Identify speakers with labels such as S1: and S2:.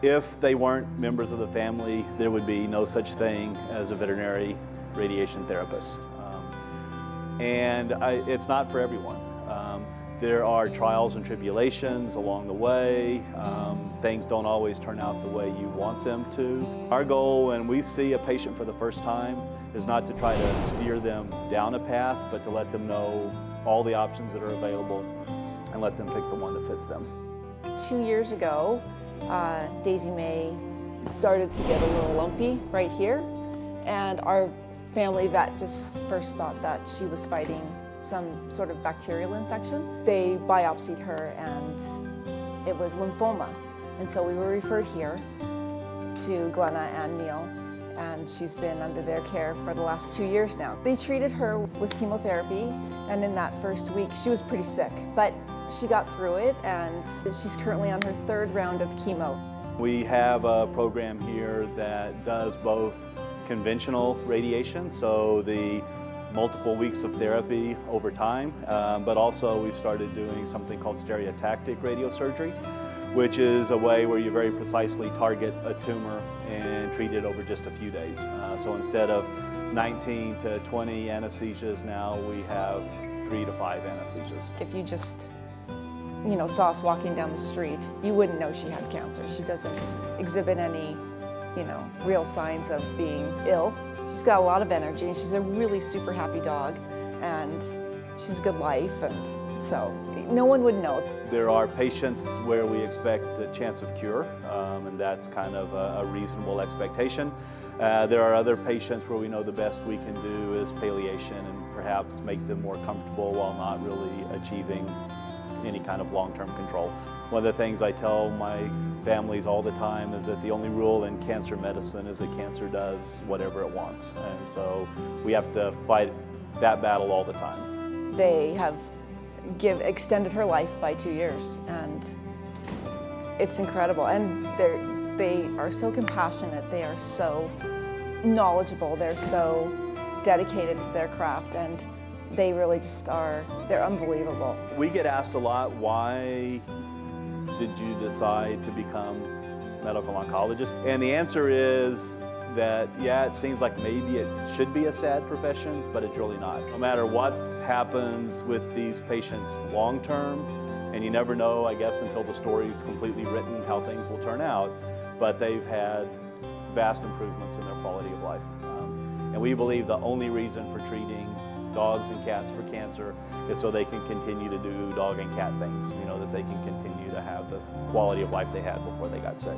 S1: If they weren't members of the family, there would be no such thing as a veterinary radiation therapist. It's not for everyone. There are trials and tribulations along the way. Things don't always turn out the way you want them to. Our goal when we see a patient for the first time is not to try to steer them down a path, but to let them know all the options that are available and let them pick the one that fits them.
S2: 2 years ago, Daisy May started to get a little lumpy right here, and our family vet just first thought that she was fighting some sort of bacterial infection. They biopsied her and it was lymphoma, and so we were referred here to Glenna and Neil, and she's been under their care for the last 2 years now. They treated her with chemotherapy, and in that first week she was pretty sick, but she got through it, and she's currently on her 3rd round of chemo.
S1: We have a program here that does both conventional radiation, so the multiple weeks of therapy over time, but also we've started doing something called stereotactic radiosurgery, which is a way where you very precisely target a tumor and treat it over just a few days. So instead of 19 to 20 anesthesias now, we have 3 to 5 anesthesias.
S2: If you just saw us walking down the street, you wouldn't know she had cancer. She doesn't exhibit any, real signs of being ill. She's got a lot of energy, and she's a really super happy dog, and she's a good life, and so no one would know.
S1: There are patients where we expect a chance of cure, and that's kind of a reasonable expectation. There are other patients where we know the best we can do is palliation and perhaps make them more comfortable while not really achieving any kind of long-term control. One of the things I tell my families all the time is that the only rule in cancer medicine is that cancer does whatever it wants, and so we have to fight that battle all the time.
S2: They have extended her life by 2 years, and it's incredible, and they are so compassionate, they are so knowledgeable, they're so dedicated to their craft, and they really just they're unbelievable.
S1: We get asked a lot, why did you decide to become medical oncologist? And the answer is that, yeah, it seems like maybe it should be a sad profession, but it's really not. No matter what happens with these patients long term, and you never know, I guess, until the story's completely written how things will turn out, but they've had vast improvements in their quality of life. And we believe the only reason for treating dogs and cats for cancer is so they can continue to do dog and cat things, that they can continue to have the quality of life they had before they got sick.